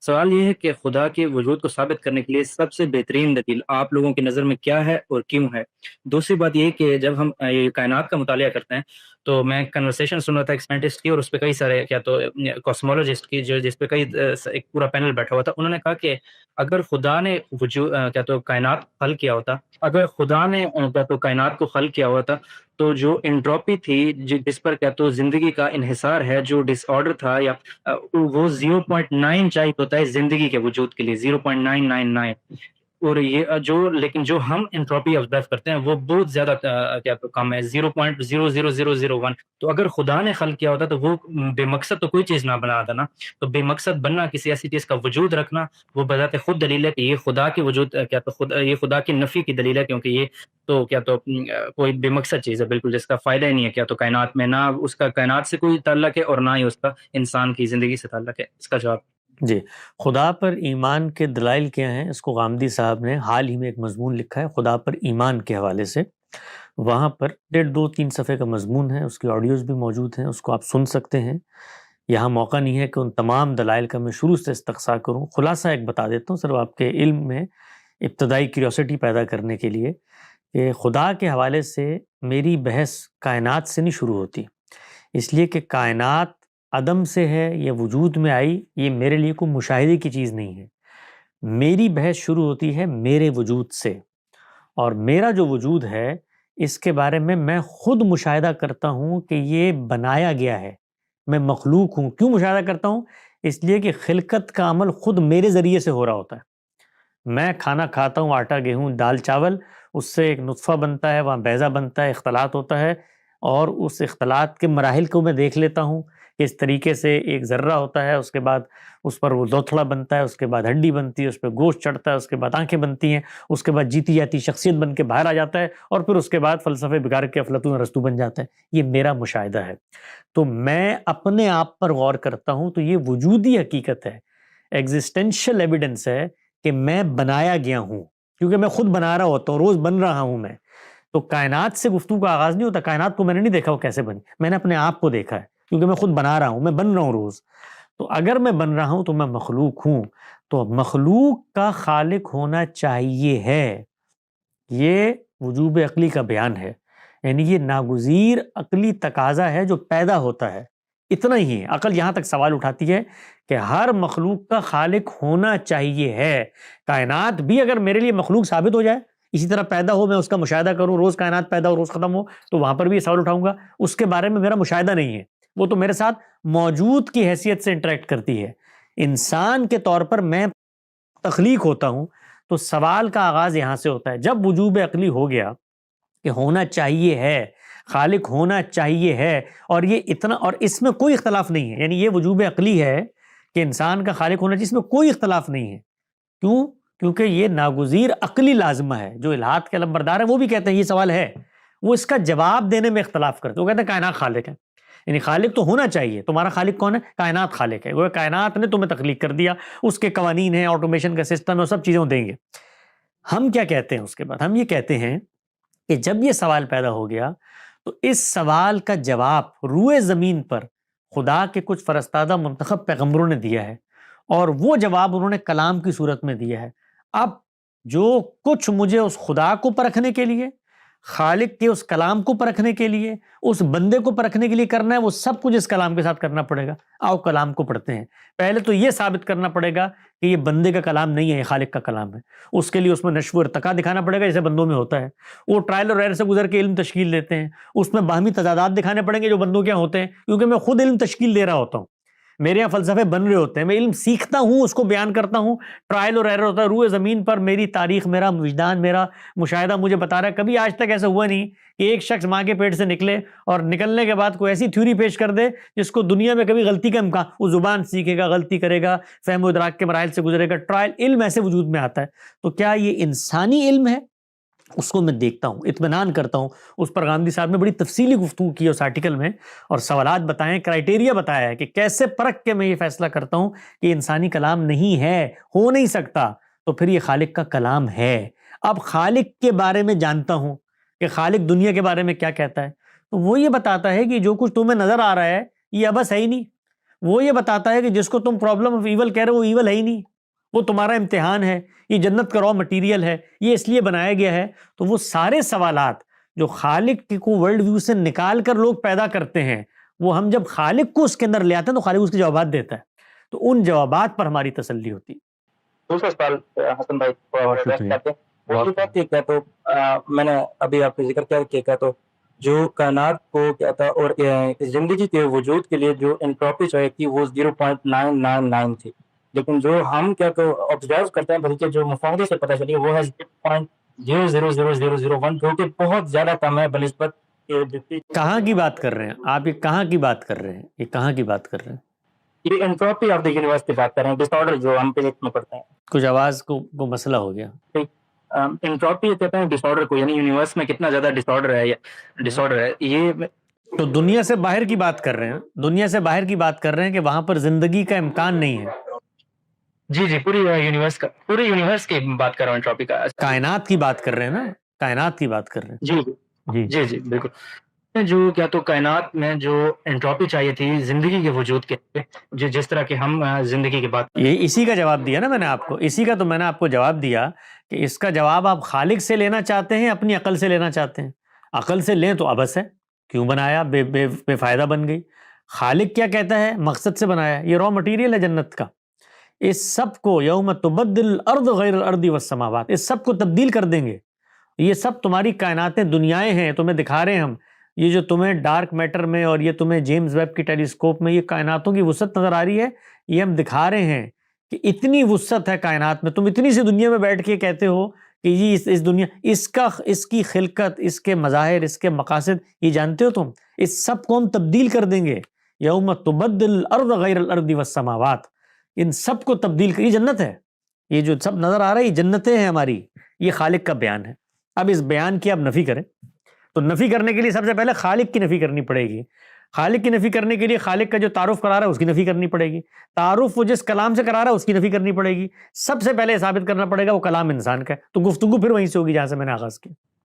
سوال یہ ہے کہ خدا کے وجود کو ثابت کرنے کے لیے سب سے بہترین دلیل آپ لوگوں کی نظر میں کیا ہے اور کیوں ہے؟ دوسری بات یہ کہ جب ہم یہ کائنات کا مطالعہ کرتے ہیں تو میں کنورسیشن سن رہا تھا ایک سائنٹسٹ کی، اور اس پہ کئی سارے کیا تو کاسمولوجسٹ کی، جس پہ کئی ایک پورا پینل بیٹھا ہوا تھا. انہوں نے کہا کہ اگر خدا نے وجود کیا تو کائنات خلق کیا ہوتا، اگر خدا نے کیا تو کائنات کو خلق کیا ہوا تھا، تو جو انٹروپی تھی جس پر کیا تو زندگی کا انحصار ہے، جو ڈس آرڈر تھا یا وہ 0.9 چاہیے ہوتا ہے زندگی کے وجود کے لیے، 0.999. اور یہ لیکن جو ہم انٹروپی آبزرو کرتے ہیں وہ بہت زیادہ کیا تو کم ہے، 0.00001. تو اگر خدا نے خلق کیا ہوتا تو وہ بے مقصد تو کوئی چیز نہ بنا تھا نا. تو بے مقصد بننا، کسی ایسی چیز کا وجود رکھنا، وہ بذات خود دلیل ہے کہ یہ خدا کے وجود کیا تو یہ خدا کی نفی کی دلیل ہے، کیونکہ یہ تو کیا تو کوئی بے مقصد چیز ہے بالکل، جس کا فائدہ ہی نہیں ہے کیا تو کائنات میں، نہ اس کا کائنات سے کوئی تعلق ہے اور نہ ہی اس کا انسان کی زندگی سے تعلق ہے. اس کا جواب. جی، خدا پر ایمان کے دلائل کیا ہیں؟ اس کو غامدی صاحب نے حال ہی میں ایک مضمون لکھا ہے خدا پر ایمان کے حوالے سے. وہاں پر 1.5-2-3 صفحے کا مضمون ہے، اس کی آڈیوز بھی موجود ہیں، اس کو آپ سن سکتے ہیں. یہاں موقع نہیں ہے کہ ان تمام دلائل کا میں شروع سے استقصا کروں. خلاصہ ایک بتا دیتا ہوں صرف آپ کے علم میں ابتدائی کیوریوسٹی پیدا کرنے کے لیے، کہ خدا کے حوالے سے میری بحث کائنات سے نہیں شروع ہوتی، اس لیے کہ کائنات عدم سے ہے یا وجود میں آئی، یہ میرے لیے کوئی مشاہدے کی چیز نہیں ہے. میری بحث شروع ہوتی ہے میرے وجود سے، اور میرا جو وجود ہے اس کے بارے میں خود مشاہدہ کرتا ہوں کہ یہ بنایا گیا ہے، میں مخلوق ہوں. کیوں مشاہدہ کرتا ہوں؟ اس لیے کہ خلقت کا عمل خود میرے ذریعے سے ہو رہا ہوتا ہے. میں کھانا کھاتا ہوں، آٹا گیہوں دال چاول، اس سے ایک نطفہ بنتا ہے، وہاں بیضہ بنتا ہے، اختلاط ہوتا ہے، اور اس اختلاط کے مراحل کو میں دیکھ لیتا ہوں کہ اس طریقے سے ایک ذرہ ہوتا ہے، اس کے بعد اس پر وہ لوتھڑا بنتا ہے، اس کے بعد ہڈی بنتی ہے، اس پہ گوشت چڑھتا ہے، اس کے بعد آنکھیں بنتی ہیں، اس کے بعد جیتی جاتی شخصیت بن کے باہر آ جاتا ہے، اور پھر اس کے بعد فلسفے بگاڑ کے افلاطون ارسطو بن جاتا ہے. یہ میرا مشاہدہ ہے. تو میں اپنے آپ پر غور کرتا ہوں تو یہ وجودی حقیقت ہے، ایگزسٹینشل ایویڈنس ہے کہ میں بنایا گیا ہوں، کیونکہ میں خود بنا رہا ہوتا ہوں، روز بن رہا ہوں میں. تو کائنات سے گفتگو کا آغاز نہیں ہوتا. کائنات کو میں نے نہیں دیکھا وہ کیسے بنی، میں نے اپنے آپ کو دیکھا ہے، کیونکہ میں خود بنا رہا ہوں، میں بن رہا ہوں روز. تو اگر میں بن رہا ہوں تو میں مخلوق ہوں. تو مخلوق کا خالق ہونا چاہیے ہے، یہ وجوب عقلی کا بیان ہے. یعنی یہ ناگزیر عقلی تقاضا ہے جو پیدا ہوتا ہے. اتنا ہی ہے. عقل یہاں تک سوال اٹھاتی ہے کہ ہر مخلوق کا خالق ہونا چاہیے ہے. کائنات بھی اگر میرے لیے مخلوق ثابت ہو جائے، اسی طرح پیدا ہو، میں اس کا مشاہدہ کروں، روز کائنات پیدا ہو روز ختم ہو، تو وہاں پر بھی یہ سوال اٹھاؤں گا. اس کے بارے میں میرا مشاہدہ نہیں ہے، وہ تو میرے ساتھ موجود کی حیثیت سے انٹریکٹ کرتی ہے. انسان کے طور پر میں تخلیق ہوتا ہوں. تو سوال کا آغاز یہاں سے ہوتا ہے. جب وجوب عقلی ہو گیا کہ ہونا چاہیے ہے، خالق ہونا چاہیے ہے، اور یہ اتنا، اور اس میں کوئی اختلاف نہیں ہے، یعنی یہ وجوب عقلی ہے کہ انسان کا خالق ہونا چاہیے، اس میں کوئی اختلاف نہیں ہے. کیوں؟ کیونکہ یہ ناگزیر عقلی لازمہ ہے. جو الہات کے علمبردار ہیں وہ بھی کہتے ہیں یہ سوال ہے، وہ اس کا جواب دینے میں اختلاف کرتے ہیں. وہ کہتے ہیں کائنات خالق ہے، یعنی خالق تو ہونا چاہیے. تمہارا خالق کون ہے؟ کائنات خالق ہے. وہ کائنات نے تمہیں تخلیق کر دیا، اس کے قوانین ہیں، آٹومیشن کا سسٹم ہے، وہ سب چیزیں دیں گے. ہم کیا کہتے ہیں اس کے بعد؟ ہم یہ کہتے ہیں کہ جب یہ سوال پیدا ہو گیا تو اس سوال کا جواب روئے زمین پر خدا کے کچھ فرستادہ منتخب پیغمبروں نے دیا ہے، اور وہ جواب انہوں نے کلام کی صورت میں دیا ہے. اب جو کچھ مجھے اس خدا کو پرکھنے کے لیے، خالق کے اس کلام کو پرکھنے کے لیے، اس بندے کو پرکھنے کے لیے کرنا ہے، وہ سب کچھ اس کلام کے ساتھ کرنا پڑے گا. آؤ کلام کو پڑھتے ہیں. پہلے تو یہ ثابت کرنا پڑے گا کہ یہ بندے کا کلام نہیں ہے، یہ خالق کا کلام ہے. اس کے لیے اس میں نشو و ارتقا دکھانا پڑے گا جیسے بندوں میں ہوتا ہے. وہ ٹرائل اور ایرر سے گزر کے علم تشکیل دیتے ہیں. اس میں باہمی تضادات دکھانے پڑیں گے جو بندوں کے یہاں ہوتے ہیں، کیونکہ میں خود علم تشکیل دے رہا ہوتا ہوں. میرے یہاں فلسفے بن رہے ہوتے ہیں، میں علم سیکھتا ہوں، اس کو بیان کرتا ہوں. ٹرائل اور ایرر ہوتا ہے روئے زمین پر. میری تاریخ، میرا وجدان، میرا مشاہدہ مجھے بتا رہا ہے. کبھی آج تک ایسا ہوا نہیں کہ ایک شخص ماں کے پیٹ سے نکلے اور نکلنے کے بعد کوئی ایسی تھیوری پیش کر دے جس کو دنیا میں کبھی غلطی کا امکان، وہ زبان سیکھے گا، غلطی کرے گا، فہم و ادراک کے مراحل سے گزرے گا. ٹرائل علم ایسے وجود میں آتا ہے. تو کیا یہ انسانی علم ہے؟ اس کو میں دیکھتا ہوں، اطمینان کرتا ہوں. اس پر غامدی صاحب نے بڑی تفصیلی گفتگو کی اس آرٹیکل میں، اور سوالات بتائیں، کرائیٹیریا بتایا ہے کہ کیسے پرکھ کے میں یہ فیصلہ کرتا ہوں کہ انسانی کلام نہیں ہے، ہو نہیں سکتا، تو پھر یہ خالق کا کلام ہے. اب خالق کے بارے میں جانتا ہوں کہ خالق دنیا کے بارے میں کیا کہتا ہے. تو وہ یہ بتاتا ہے کہ جو کچھ تمہیں نظر آ رہا ہے یہ ابس ہے ہی نہیں. وہ یہ بتاتا ہے کہ جس کو تم پرابلم آف ایول کہہ رہے ہو وہ ایول ہے ہی نہیں، وہ تمہارا امتحان ہے، یہ جنت کا را مٹیریل ہے، یہ اس لیے بنایا گیا ہے۔ تو وہ سارے سوالات جو خالق کو ورلڈ ویو سے نکال کر لوگ پیدا کرتے ہیں، وہ ہم جب خالق کو اس کے اندر لے آتے ہیں تو خالق اس کے جوابات دیتا ہے، تو ان جوابات پر ہماری تسلی ہوتی ہے۔ دوسرا سوال حسن بھائی بہت شکریہ۔ کرتے ہیں وہ یہ بات کہ کیا تو میں نے ابھی آپ نے ذکر کیا کہ کیا تو جو کائنات کو کیا تھا اور زندگی کے وجود کے لیے جو انٹروپی چاہیے تھی وہ 0.999 تھی، لیکن جو ہم کیا تو آبزرو کرتے ہیں بلکہ جو مفاہدے سے پتہ چلی وہ ہے 0.00001 جو کہ بہت زیادہ کم ہے بنسبت کہاں کی بات کر رہے ہیں آپ؟ یہ کہاں کی بات کر رہے ہیں؟ یہ کہاں کی بات کر رہے ہیں؟ یہ انٹروپی آف دا یونیورس کی بات کر رہے ہیں، ڈس آرڈر جو ہم فزکس میں پڑھتے ہیں۔ کچھ آواز کو مسئلہ ہو گیا۔ انٹروپی کہتے ہیں ڈس آرڈر کو، یعنی یونیورس میں کتنا زیادہ ڈس آرڈر ہے، ڈس آرڈر ہے یہ تو دنیا سے باہر کی بات کر رہے ہیں، دنیا سے باہر کی بات کر رہے ہیں کہ وہاں پر زندگی کا امکان نہیں ہے۔ جی پوری یونیورس کی بات کر رہا ہوں، انٹروپی کا کائنات کی بات کر رہے ہیں نا، کائنات کی بات کر رہے ہیں۔ جی بالکل۔ جو کیا تو کائنات میں جو انٹروپی چاہیے تھی زندگی کے وجود کے جو جس طرح کہ ہم زندگی کی بات، یہ اسی کا جواب دیا نا میں نے آپ کو، اسی کا تو میں نے آپ کو جواب دیا کہ اس کا جواب آپ خالق سے لینا چاہتے ہیں اپنی عقل سے لینا چاہتے ہیں؟ عقل سے لیں تو عبث ہے، کیوں بنایا، بے فائدہ بن گئی۔ خالق کیا کہتا ہے؟ مقصد سے بنایا، یہ را مٹیریل ہے جنت کا، اس سب کو یوم تبدل الارض غیر الارض والسماوات، اس سب کو تبدیل کر دیں گے، یہ سب تمہاری کائناتیں دنیایں ہیں، تمہیں دکھا رہے ہیں ہم، یہ جو تمہیں ڈارک میٹر میں اور یہ تمہیں جیمز ویب کی ٹیلیسکوپ میں یہ کائناتوں کی وسعت نظر آ رہی ہے، یہ ہم دکھا رہے ہیں کہ اتنی وسعت ہے کائنات میں، تم اتنی سی دنیا میں بیٹھ کے کہتے ہو کہ یہ اس دنیا، اس کی خلقت، اس کے مظاہر، اس کے مقاصد یہ جانتے ہو تم؟ اس سب کو ہم تبدیل کر دیں گے، یوم تبدل الارض غیر الارض والسماوات، ان سب کو تبدیل کر، یہ جنت ہے، یہ جو سب نظر آ رہا ہے یہ جنتیں ہیں ہماری، یہ خالق کا بیان ہے۔ اب اس بیان کی آپ نفی کریں تو نفی کرنے کے لیے سب سے پہلے خالق کی نفی کرنی پڑے گی، خالق کی نفی کرنے کے لیے خالق کا جو تعارف کرا رہا ہے اس کی نفی کرنی پڑے گی، تعارف وہ جس کلام سے کرا رہا ہے اس کی نفی کرنی پڑے گی، سب سے پہلے ثابت کرنا پڑے گا وہ کلام انسان کا ہے، تو گفتگو پھر وہیں سے ہوگی جہاں سے میں نے آغاز کی۔